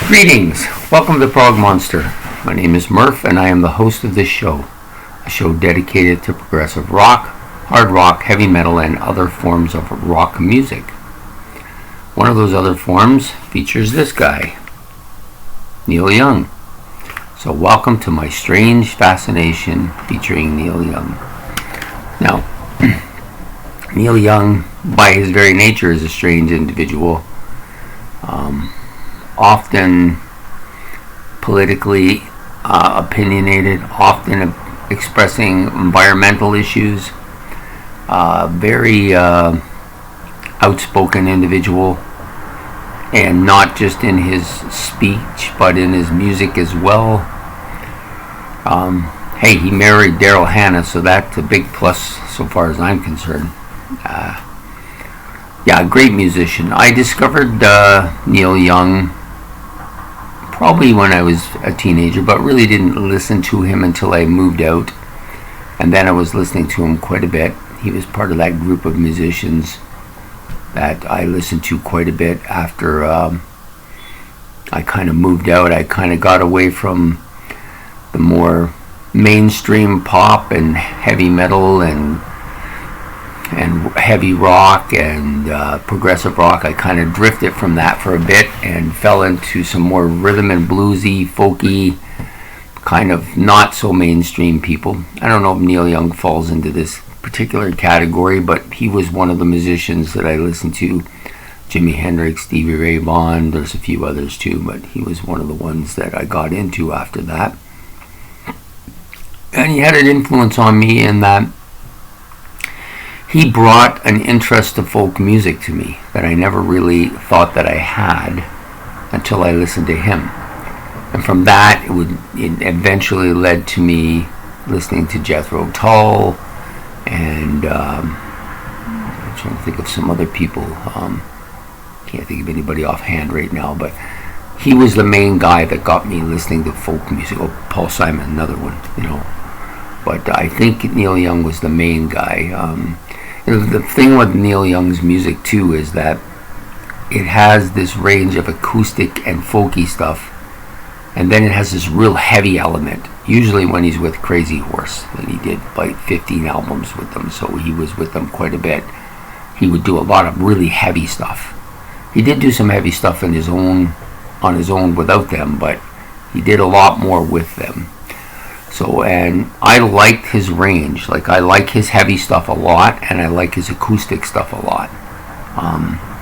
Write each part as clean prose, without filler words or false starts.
Greetings! Welcome to Prog Monster. My name is Murph and I am the host of this show. A show dedicated to progressive rock, hard rock, heavy metal, and other forms of rock music. One of those other forms features this guy, Neil Young. So welcome to my strange fascination featuring Neil Young. Now, Neil Young, by his very nature, is a strange individual. Often politically opinionated, often expressing environmental issues. Very outspoken individual, and not just in his speech, but in his music as well. Hey, he married Daryl Hannah, so that's a big plus so far as I'm concerned. Yeah, great musician. I discovered Neil Young probably when I was a teenager, but really didn't listen to him until I moved out. And then I was listening to him quite a bit. He was part of that group of musicians that I listened to quite a bit after I kind of moved out. I kind of got away from the more mainstream pop and heavy metal and heavy rock and progressive rock. I kind of drifted from that for a bit and fell into some more rhythm and bluesy, folky, kind of not so mainstream people. I don't know if Neil Young falls into this particular category, but he was one of the musicians that I listened to. Jimi Hendrix, Stevie Ray Vaughan, there's a few others too, but he was one of the ones that I got into after that. And he had an influence on me in that he brought an interest to folk music to me that I never really thought that I had until I listened to him. And from that, it eventually led to me listening to Jethro Tull, and I'm trying to think of some other people. Can't think of anybody offhand right now, but he was the main guy that got me listening to folk music. Oh, Paul Simon, another one, But I think Neil Young was the main guy. The thing with Neil Young's music too is that it has this range of acoustic and folky stuff, and then it has this real heavy element, usually when he's with Crazy Horse, and he did like 15 albums with them, so he was with them quite a bit. He would do a lot of really heavy stuff. He did do some heavy stuff on his own without them, but he did a lot more with them. So, and I liked his range. Like, I like his heavy stuff a lot, and I like his acoustic stuff a lot.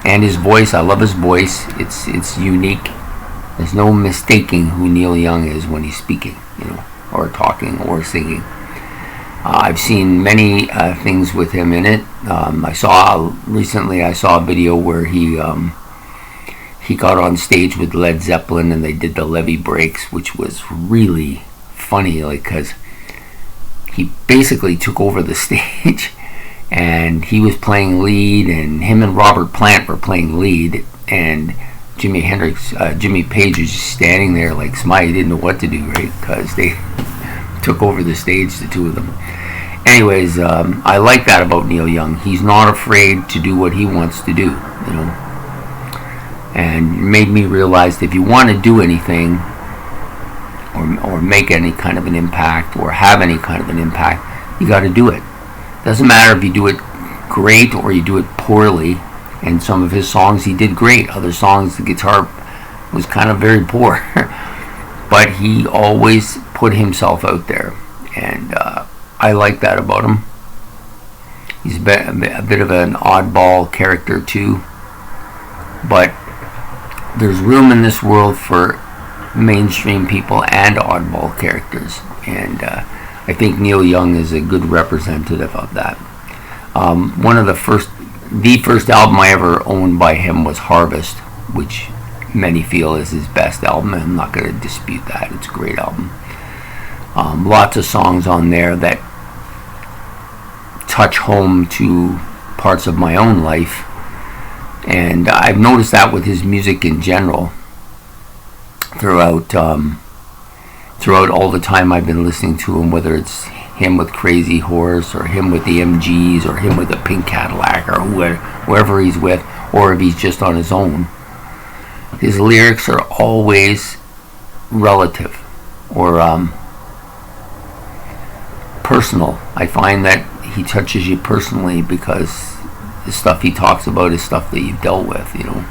And his voice, I love his voice. It's unique. There's no mistaking who Neil Young is when he's speaking, or talking or singing. I've seen many things with him in it. Recently I saw a video where he got on stage with Led Zeppelin and they did the Levee Breaks, which was really funny, because he basically took over the stage and he was playing lead, and him and Robert Plant were playing lead, and Jimmy Page was just standing there like Smiley didn't know what to do, right? Because they took over the stage, the two of them. Anyways, I like that about Neil Young. He's not afraid to do what he wants to do, and it made me realize that if you want to do anything or make any kind of an impact or have any kind of an impact, you got to do it. Doesn't matter if you do it great or you do it poorly. And some of his songs he did great. Other songs the guitar was kind of very poor. But he always put himself out there, and I like that about him. He's a bit of an oddball character too, but there's room in this world for mainstream people and oddball characters, and I think Neil Young is a good representative of that. The first album I ever owned by him was Harvest, which many feel is his best album, and I'm not going to dispute that. It's a great album. Lots of songs on there that touch home to parts of my own life, and I've noticed that with his music in general throughout all the time I've been listening to him, whether it's him with Crazy Horse or him with the MGs or him with the Pink Cadillac or whoever he's with, or if he's just on his own. his lyrics are always relative or personal. I find that he touches you personally because the stuff he talks about is stuff that you've dealt with, you know.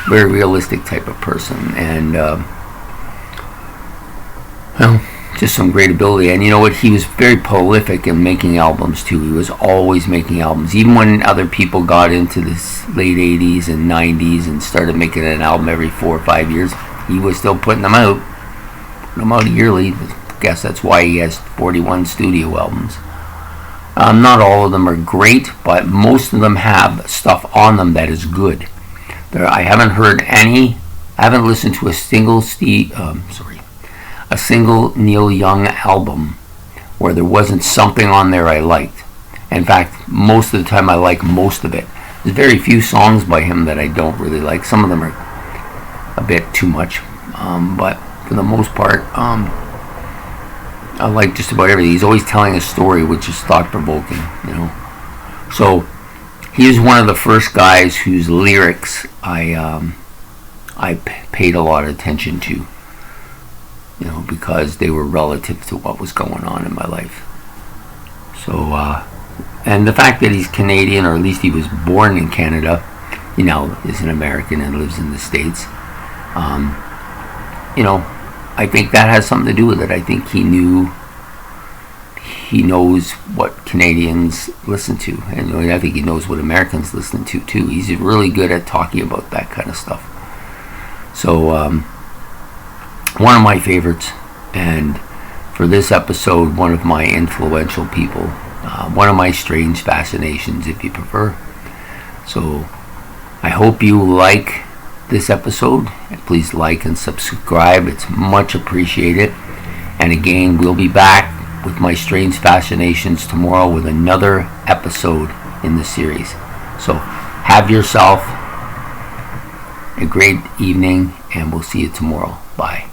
Very realistic type of person, and well, just some great ability. And you know what, he was very prolific in making albums too. He was always making albums, even when other people got into this late 80s and 90s and started making an album every 4 or 5 years. He was still putting them out yearly. I guess that's why he has 41 studio albums. Not all of them are great, but most of them have stuff on them that is good. I haven't heard any. I haven't listened to a single Neil Young album where there wasn't something on there I liked. In fact, most of the time I like most of it. There's very few songs by him that I don't really like. Some of them are a bit too much, but for the most part, I like just about everything. He's always telling a story which is thought-provoking, you know. So he was one of the first guys whose lyrics I paid a lot of attention to, you know, because they were relative to what was going on in my life. So, and the fact that he's Canadian, or at least he was born in Canada, you know, is an American and lives in the States, you know, I think that has something to do with it. I think he knows what Canadians listen to, and I think he knows what Americans listen to too. He's really good at talking about that kind of stuff. So one of my favorites, and for this episode, one of my influential people, one of my strange fascinations, if you prefer. So I hope you like this episode. Please like and subscribe. It's much appreciated. And again, we'll be back with my strange fascinations tomorrow with another episode in the series. So have yourself a great evening, and we'll see you tomorrow. Bye.